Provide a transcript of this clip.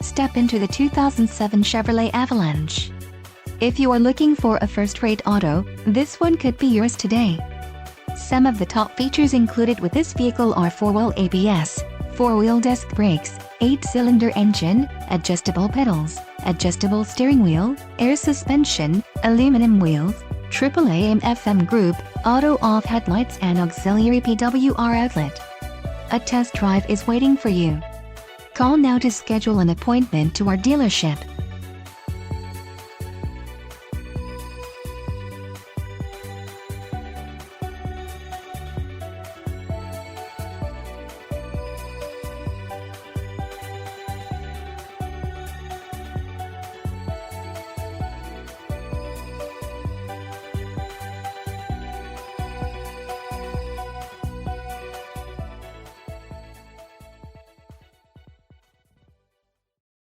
Step into the 2007 Chevrolet Avalanche. If you are looking for a first-rate auto, this one could be yours today. Some of the top features included with this vehicle are 4-wheel ABS, 4-wheel disc brakes, 8-cylinder engine, adjustable pedals, adjustable steering wheel, air suspension, aluminum wheels, AAA AM/FM group, auto-off headlights and auxiliary PWR outlet. A test drive is waiting for you. Call now to schedule an appointment to our dealership.